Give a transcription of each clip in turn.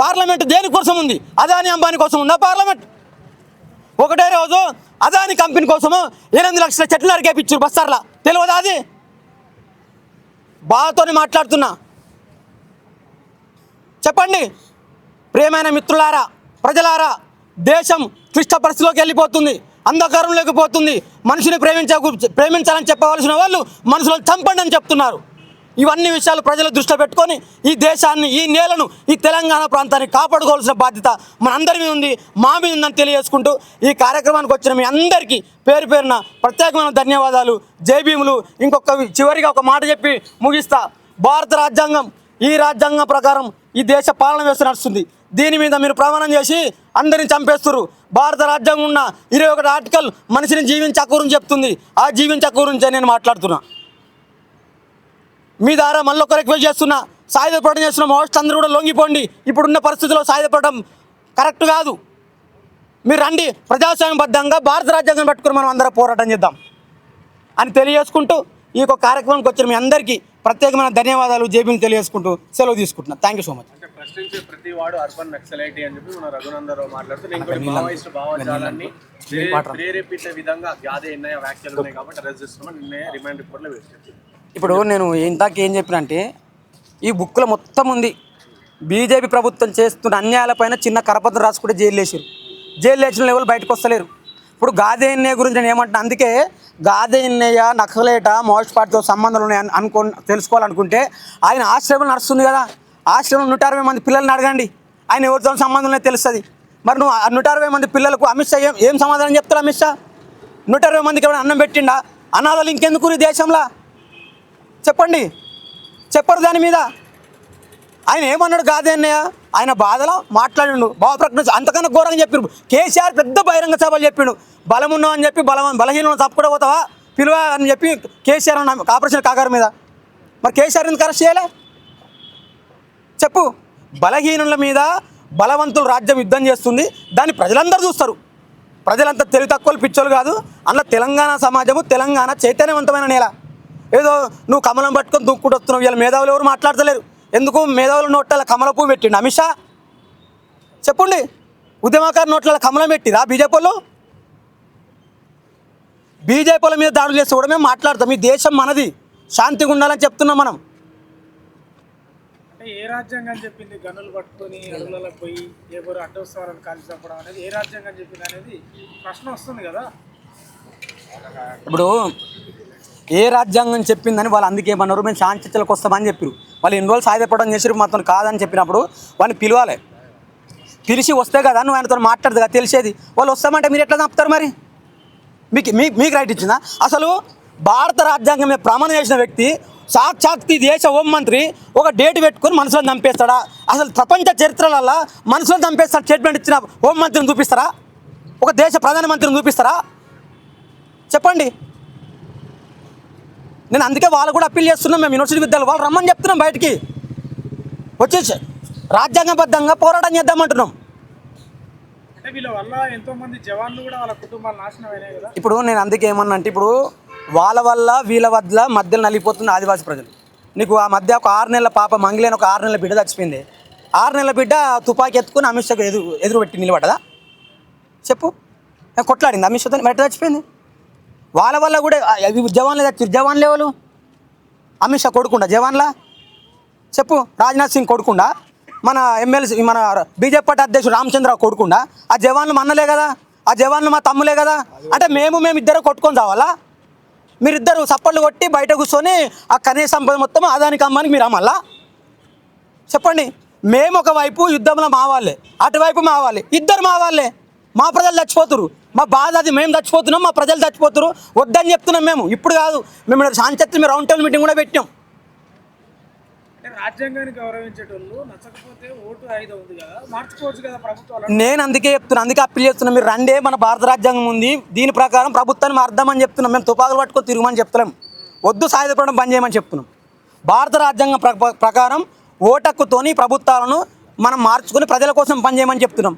Parliament దేనికోసం ఉంది? అదాని అంబానీ కోసం ఉందా పార్లమెంట్? ఒకటే రోజు అదాని కంపెనీ కోసము 8 లక్షల చెట్లు నరికేపించారు బస్తార్లా, తెలియదా అది? బాధతోని మాట్లాడుతున్నా. చెప్పండి ప్రియమైన మిత్రులారా, ప్రజలారా, దేశం క్లిష్ట పరిస్థితిలోకి వెళ్ళిపోతుంది, అంధకారంలోకి పోతుంది. మనిషిని ప్రేమించాలని చెప్పవలసిన వాళ్ళు మనుషులను చంపండి అని చెప్తున్నారు. ఇవన్నీ విషయాలు ప్రజలు దృష్టిలో పెట్టుకొని ఈ దేశాన్ని, ఈ నేలను, ఈ తెలంగాణ ప్రాంతాన్ని కాపాడుకోవాల్సిన బాధ్యత మనందరి మీద ఉంది, మా మీద ఉందని తెలియజేసుకుంటూ ఈ కార్యక్రమానికి వచ్చిన మీ అందరికీ పేరు పేరున ప్రత్యేకమైన ధన్యవాదాలు, జై భీములు. చివరిగా ఒక మాట చెప్పి ముగిస్తా. భారత రాజ్యాంగం, ఈ రాజ్యాంగం ప్రకారం ఈ దేశ పాలన వ్యవస్థ నడుస్తుంది. దీని మీద మీరు ప్రమాణం చేసి అందరిని చంపేస్తున్నారు. భారత రాజ్యాంగం ఉన్న 21 ఆర్టికల్ మనిషిని జీవించే హక్కు గురించి చెప్తుంది. ఆ జీవించే హక్కు గురించే నేను మాట్లాడుతున్నా. మీ ద్వారా మళ్ళీ ఒక రిక్వెస్ట్ చేస్తున్నా, సాయుధ పోరాటం చేస్తున్న మోస్ట్ అందరూ కూడా లొంగిపోండి. ఇప్పుడున్న పరిస్థితుల్లో సాయుధ పోరాటం కరెక్ట్ కాదు. మీరు రండి, ప్రజాస్వామ్యబద్ధంగా భారత రాజ్యాంగం పట్టుకుని మనం అందరం పోరాటం చేద్దాం అని తెలియజేసుకుంటూ ఈ యొక్క కార్యక్రమానికి వచ్చిన మీ అందరికీ ప్రత్యేకమైన ధన్యవాదాలు, జేబీని తెలియజేసుకుంటూ సెలవు తీసుకుంటున్నా. Thank you so much. ప్రశ్నించే ప్రతి వాడు అర్బన్ నక్సలైటీ అని చెప్పి మన రఘునందరావు మాట్లాడుతూ నేను మావోయిస్టు భావజాలాన్ని ప్రేరేపించే విధంగా గాదే ఎన్నయ్య వ్యాఖ్యలు ఉన్నాయి కాబట్టి అరెస్ట్ చేస్తున్నామని నిన్నే రిమాండ్ రిపోర్ట్లో వేసాను. ఇప్పుడు నేను ఇందాక ఏం చెప్పిన అంటే, ఈ బుక్లో మొత్తం ఉంది. బీజేపీ ప్రభుత్వం చేస్తున్న అన్యాయాలపైన చిన్న కరపత్రం రాసుకుంటే జైలు వేసారు. జైలు వేసిన లెవెల్ బయటకు వస్తలేరు. ఇప్పుడు గాదే ఎన్నయ్య గురించి నేను ఏమంటున్నా, అందుకే గాదే ఎన్నయ్య నక్సలేట మావోయిస్ట్ పార్టీతో సంబంధాలు ఉన్నాయి తెలుసుకోవాలనుకుంటే ఆయన ఆశ్రమం నడుస్తుంది కదా, ఆశ్రమం 160 మంది పిల్లల్ని అడగండి, ఆయన ఎవరితో సంబంధం లేదో తెలుస్తుంది. మరి నువ్వు 160 మంది పిల్లలకు అమిత్ షా ఏం సమాధానం చెప్తారు? అమిత్ షా 160 మందికి ఎవరైనా అన్నం పెట్టిండా? అనాథలు ఇంకెందుకు ఈ దేశంలో? చెప్పండి, చెప్పరు దాని మీద. ఆయన ఏమన్నాడు గాదే అన్నయ్య? ఆయన బాధలో మాట్లాడిండు, భావప్రకటన అంతకన్నా ఘోరంగా చెప్పిండు. కేసీఆర్ పెద్ద బహిరంగ సభలు చెప్పిండు, బలం ఉన్నావు అని చెప్పి బలహీనం తప్పుకూడా పోతావా పిలువ అని చెప్పి కేసీఆర్ ఆపరేషన్ కాగారు మీద. మరి కేసీఆర్ ఎందుకు అరెస్ట్ చేయలే? చెప్పు. బలహీనుల మీద బలవంతులు రాజ్యం యుద్ధం చేస్తుంది, దాన్ని ప్రజలందరూ చూస్తారు. ప్రజలంతా తెలివి తక్కువలు పిచ్చోలు కాదు. అందులో తెలంగాణ సమాజము, తెలంగాణ చైతన్యవంతమైన నేల. ఏదో నువ్వు కమలం పట్టుకొని దుక్కుంటూ వస్తున్నావు. వీళ్ళ మేధావులు ఎవరు మాట్లాడతలేరు. ఎందుకు? మేధావుల నోట్ల కమల పువ్వు పెట్టిండు అమిత్ షా. చెప్పండి, ఉద్యమకారు నోట్ల కమలం పెట్టిరా బీజేపీలో? బీజేపీల మీద దాడులు చేస్తే కూడా మేము మాట్లాడతాం. ఈ దేశం మనది, శాంతిగా ఉండాలని చెప్తున్నాం మనం. ఏ రాజ్యాంగం చెప్పింది గనులు పట్టుకొని అడవులలో పోయి ఎవరు అడ్డొస్తారని కాల్చి చంపడం అనేది ఏ రాజ్యాంగం చెప్పింది అనేది ప్రశ్న వస్తుంది కదా. ఇప్పుడు ఏ రాజ్యాంగం చెప్పిందని వాళ్ళు అందుకే ఏమన్నారు, మేము శాంతి చర్చలకు వస్తామని చెప్పారు. వాళ్ళు ఎన్ని రోజులు సాయుధపడడం చేసారు, మాతో కాదని చెప్పినప్పుడు వాళ్ళని పిలవాలి. పిలిచి వస్తే కదా నువ్వు ఆయనతో మాట్లాడదు కదా తెలిసేది. వాళ్ళు వస్తామంటే మీరు ఎట్లా చంపుతారు? మరి మీకు రైట్ ఇచ్చిందా? అసలు భారత రాజ్యాంగం మీద ప్రమాణం చేసిన వ్యక్తి, సాక్షాత్ దేశ హోంమంత్రి ఒక డేట్ పెట్టుకొని మనుషులను చంపేస్తాడా? అసలు ప్రపంచ చరిత్రలలో మనుషులను చంపేస్తాడు స్టేట్మెంట్ ఇచ్చిన హోంమంత్రిని చూపిస్తారా? ఒక దేశ ప్రధానమంత్రిని చూపిస్తారా? చెప్పండి. నేను అందుకే వాళ్ళు కూడా అప్పీల్ చేస్తున్నాం. మేము యూనివర్సిటీ విద్యార్థులు వాళ్ళు రమ్మని చెప్తున్నాం, బయటికి వచ్చేసి రాజ్యాంగబద్ధంగా పోరాటం చేద్దామంటున్నాం. అంటే వీళ్ళ వల్ల ఎంతోమంది జవాన్లు కూడా వాళ్ళ కుటుంబాలు నాశనం అయినాయి కదా. ఇప్పుడు నేను అందుకే ఏమన్నా అంటే, ఇప్పుడు వాళ్ళ వల్ల వీళ్ళ వల్ల మధ్యలో నలిగిపోతున్న ఆదివాసీ ప్రజలు. నీకు ఆ మధ్య ఒక 6 నెలల పాప మంగిలేని ఒక 6 నెలల బిడ్డ చచ్చిపోయింది. 6 నెలల బిడ్డ తుపాకీ ఎత్తుకుని అమిత్ షాకు ఎదురు పెట్టి నిలబడ్డదా? చెప్పు. కొట్లాడింది అమిత్ షాతో, ఎట్లా చచ్చిపోయింది? వాళ్ళ వల్ల కూడా జవాన్లు చచ్చారు. జవాన్లు ఎవరు? అమిత్ షా కొడుకుండా జవాన్లా? చెప్పు. రాజ్నాథ్ సింగ్ కొడుకుండా, మన ఎమ్మెల్సీ మన బీజేపీ పార్టీ అధ్యక్షుడు రామచంద్రరావు కొడుకుండా. ఆ జవాన్లు మన్నలే కదా, ఆ జవాన్లు మా తమ్ములే కదా. అంటే మేము ఇద్దరు కొట్టుకొని రావాలా? మీరిద్దరు సప్పళ్ళు కొట్టి బయట కూర్చొని ఆ కనీస సంపద మొత్తం అదానికి అమ్మానికి మీరు అమ్మల్లా? చెప్పండి. మేము ఒకవైపు యుద్ధంలో మా వాళ్ళే, అటువైపు మా వాళ్ళే, ఇద్దరు మా వాళ్ళే. మా ప్రజలు చచ్చిపోతురు, మా బాధ అది. మేము చచ్చిపోతున్నాం, మా ప్రజలు చచ్చిపోతురు. వద్దని చెప్తున్నాం మేము. ఇప్పుడు కాదు, మేము శాంతి మేము రౌండ్ టేబుల్ మీటింగ్ కూడా పెట్టాం. రాజ్యాంగాన్ని గౌరవించేటోళ్ళు నచ్చకపోతే ఓటు ఆయుధం ఉంది కదా, మార్చుకోవచ్చు కదా ప్రభుత్వాలు. నేను అందుకే చెప్తున్నా, అందుకే అప్పీల్ చేస్తున్నా. మీరు రండే, మన భారత రాజ్యాంగం ఉంది, దీని ప్రకారం ప్రభుత్వాన్ని అర్థమని చెప్తున్నాం. మేము తుపాకులు పట్టుకొని తిరగమని చెప్తున్నాం. వద్దు సాయుధపడడం బంద్ చేయమని చెప్తున్నాం. భారత రాజ్యాంగం ప్రకారం ఓటక్కుతోని ప్రభుత్వాలను మనం మార్చుకొని ప్రజల కోసం పనిచేయమని చెప్తున్నాం.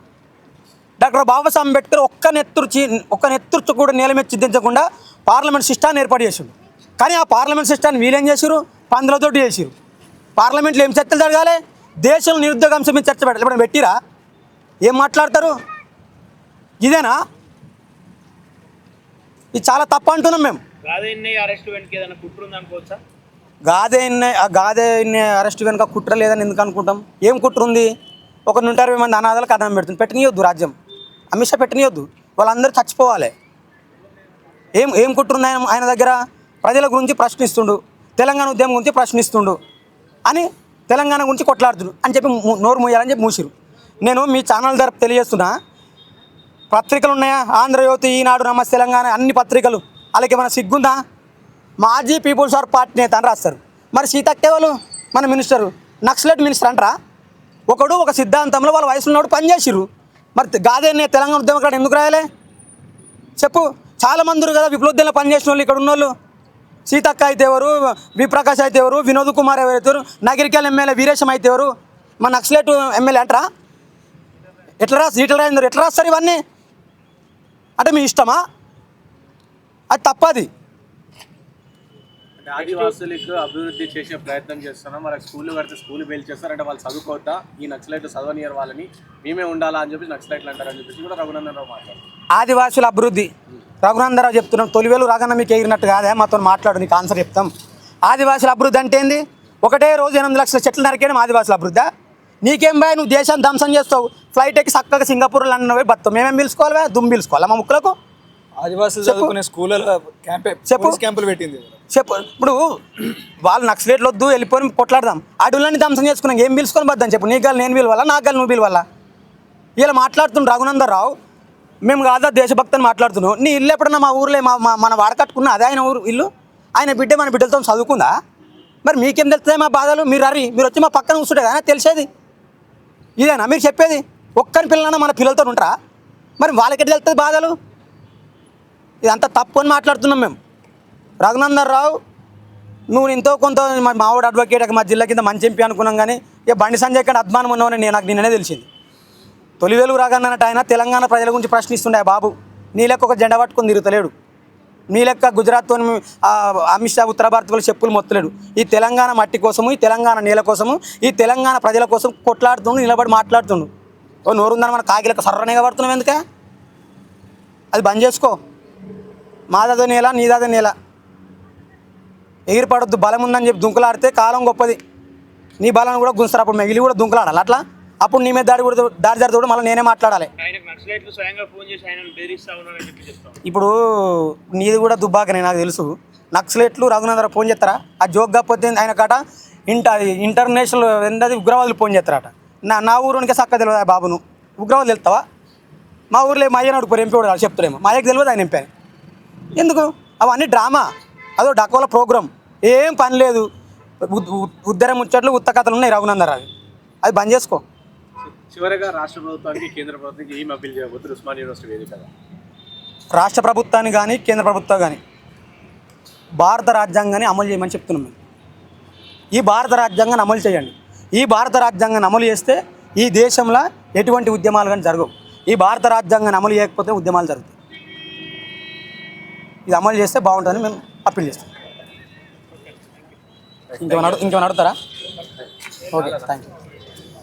డాక్టర్ బాబాసాహెబ్ అంబేద్కర్ ఒక్క నెత్తుర్చు కూడా నేల మీద చింతించకుండా పార్లమెంట్ సిస్టాన్ని ఏర్పాటు చేసాడు. కానీ ఆ పార్లమెంట్ సిస్టాన్ని వీళ్ళేం చేసారు? పందులతోటి చేసారు. పార్లమెంట్లో ఏం చర్చలు జరగాలి? దేశంలో నిరుద్యోగ అంశం మీద చర్చ పెట్టాలి. ఇప్పుడు పెట్టిరా ఏం మాట్లాడతారు? ఇదేనా? ఇది చాలా తప్పు అంటున్నాం మేము. గాదే అరెస్ట్ వెనుక కుట్ర లేదని ఎందుకు అనుకుంటాం? ఏం కుట్ర ఉంది? 120 మంది అనాథాలకు అన్నం పెడుతుంది. పెట్టనియొద్దు, రాజ్యం అమిత్ షా పెట్టనియొద్దు, వాళ్ళందరూ చచ్చిపోవాలి. ఏం కుట్ర ఉంది ఆయన దగ్గర? ప్రజల గురించి ప్రశ్నిస్తుండు, తెలంగాణ ఉద్యమం గురించి ప్రశ్నిస్తుండు అని తెలంగాణ గురించి కొట్లాడుతుండు అని చెప్పి నోరు మూయాలని చెప్పి మూసిరు. నేను మీ ఛానల్ తరపు తెలియజేస్తున్నా, పత్రికలు ఉన్నాయా? ఆంధ్రజ్యోతి, ఈనాడు, నమస్తే తెలంగాణ, అన్ని పత్రికలు. వాళ్ళకి ఏమైనా సిగ్గుందా? మాజీ పీపుల్స్ వార్ పార్టీ నేత అని రాస్తారు. మరి సీతక్కే వాళ్ళు మన మినిస్టరు నక్సలైట్ మినిస్టర్ అంటారా? ఒక సిద్ధాంతంలో వాళ్ళ వయసులో ఉన్నప్పుడు పనిచేసిర్రు. మరి గాదే తెలంగాణ ఉద్యమం ఎందుకు రాయాలి చెప్పు? చాలామంది కదా విప్లవోద్యమంలో పనిచేసిన వాళ్ళు ఇక్కడ ఉన్నోళ్ళు. సీతక్క అయితే ఎవరు, విప్రకాష్ అయితే ఎవరు, వినోద్ కుమార్ ఎవరు, నగరికల్ ఎమ్మెల్యే వీరేశం అయితే ఎవరు, మన నక్సలైట్ ఎమ్మెల్యే అంటారా? ఎట్లా రాస్తారు ఇవన్నీ? అంటే మీ ఇష్టమా? అది తప్పది. ఆదివాసులకు అభివృద్ధి చేసే ప్రయత్నం చేస్తున్నాం, మరి స్కూల్ కడితే స్కూల్ బెయిల్ చేస్తారంటే వాళ్ళు చదువుకోవద్దా? ఈ నక్సలైట్లు చదవనియర్ వాళ్ళని, మేమే ఉండాలా అని చెప్పి నక్సలైట్లు అంటారని చెప్పేసి కూడా రఘునందన్ రావు మాట్లాడారు. ఆదివాసుల అభివృద్ధి రఘునందన్ రావు చెప్తున్నాం. తొలివేలు రాగన్న మీకు ఎగిరినట్టు కాదా? మాతో మాట్లాడు, నీకు ఆన్సర్ చెప్తాం. ఆదివాసుల అభివృద్ధి అంటే ఏంది? ఒకటే రోజు 8 లక్షల చెట్లు నరికేయడం ఆదివాసుల అభివృద్ధి? నీకేం బాయ్, నువ్వు దేశాన్ని ధ్వంసం చేస్తావు, ఫ్లైట్ ఎక్కి చక్కగా సింగపూర్ లండన్ పోయి బతావు, మేమేం పిలుచుకోవాలి? దుమ్ము పిలుచుకోవాలా మా ముక్కలకు? ఆదివాసులు చదువుకునే స్కూళ్ళలో క్యాంపులు పెట్టింది. చెప్పు. ఇప్పుడు వాళ్ళు నక్సలైట్లు వద్దు, వెళ్ళిపోయి కొట్లాడదాం, అడవులన్నీ ధ్వంసం చేసుకున్నాం, ఏం పిలుచుకొని బద్దాం చెప్పు? నీ గాలి నేను పిలవాలా, నా గాలి నువ్వు పిలవాలా? ఇలా మాట్లాడుతుండ్రు రఘునందన్ రావు. మేము కాదా దేశభక్తిని మాట్లాడుతున్నావు. నీ ఇల్లు ఎప్పుడన్నా మా ఊర్లో మన వాడకట్టుకున్నా అదే ఆయన ఊరు ఇల్లు. ఆయన బిడ్డ మన బిడ్డలతో చదువుకుందా? మరి మీకేం తెలుస్తుంది మా బాధలు? మీరు వచ్చి మా పక్కన కూర్చుంటే కానీ తెలిసేది. ఇదేనా మీరు చెప్పేది? ఒక్కరి పిల్లలన్నా మన పిల్లలతో ఉంటారా? మరి వాళ్ళకి తెలుస్తుంది బాధలు? ఇదంతా తప్పు అని మాట్లాడుతున్నాం మేము. రఘునందన్ రావు, నువ్వు ఎంతో కొంత మావాడు అడ్వకేట్ మా జిల్లా కింద మంచి ఎంపీ అనుకున్నాం, కానీ ఇక బండి సంజయ్ కంటే అద్మానం ఉన్నావని నాకు నిన్ననే తెలిసింది. తొలివేలు రాగన్నట్టు ఆయన తెలంగాణ ప్రజల గురించి ప్రశ్నిస్తుండే బాబు. నీ లెక్క ఒక జెండా పట్టుకొని తిరుగుతలేడు, నీ లెక్క గుజరాత్తో అమిత్ షా ఉత్తర భారత్ వాళ్ళు చెప్పులు మొత్తలేడు. ఈ తెలంగాణ మట్టి కోసము, ఈ తెలంగాణ నేల కోసము, ఈ తెలంగాణ ప్రజల కోసం కొట్లాడుతుండు, నిలబడి మాట్లాడుతుండు. ఓ నోరుందని మన కాకిలకు సర్రనేగా పడుతున్నావు ఎందుకే? అది బంద్ చేసుకో. మాదదో నేల, నీదాదో నేల. ఎగిరిపడొద్దు, బలం ఉందని చెప్పి దుంకులాడితే కాలం గొప్పది. నీ బలాన్ని కూడా గుంస్తారు, అప్పుడు మిగిలి కూడా దుంకులాడాలి. అట్లా అప్పుడు నీ మీద దాడి జరుగుతూ మళ్ళీ నేనే మాట్లాడాలి. ఇప్పుడు నీది కూడా దుబ్బాకనే నాకు తెలుసు. నక్సలైట్లు రఘునందన్ ఫోన్ చేస్తారా? ఆ జోక్ కాకపోతే ఆయన కాట ఇంటర్నేషనల్ ఏంటది ఉగ్రవాదులు ఫోన్ చేస్తారట. నా ఊరునికే చక్క తెలియదు బాబును, ఉగ్రవాదులు వెళ్తావా? మా ఊర్లో మా అయ్యని అడుగుతారు, ఎంపీ కూడా చెప్తారేమో, మా అయ్యకి తెలియదు ఆయన ఎంపీ అని. ఎందుకు? అవన్నీ డ్రామా, అదో డకోల ప్రోగ్రామ్, ఏం పని లేదు. ఉద్దర ముచ్చట్లు ఉత్త కథలు ఉన్నాయి రఘునందన్ రావు, అది బంద్ చేసుకో. చివరిగా రాష్ట్ర ప్రభుత్వానికి కేంద్ర ప్రభుత్వానికి ఏం అప్పీల్ చేయబోతున్నారు ఉస్మానియా యూనివర్సిటీ వేదికగా? రాష్ట్ర ప్రభుత్వాన్ని కానీ కేంద్ర ప్రభుత్వం కానీ భారత రాజ్యాంగాన్ని అమలు చేయమని చెప్తున్నాం మేము. ఈ భారత రాజ్యాంగాన్ని అమలు చేయండి. ఈ భారత రాజ్యాంగాన్ని అమలు చేస్తే ఈ దేశంలో ఎటువంటి ఉద్యమాలు కానీ జరగవు. ఈ భారత రాజ్యాంగాన్ని అమలు చేయకపోతే ఉద్యమాలు జరుగుతాయి. ఇది అమలు చేస్తే బాగుంటుందని మేము అప్పీల్ చేస్తాం. ఇంకేమైనా అడుగుతారా? Okay, thank you.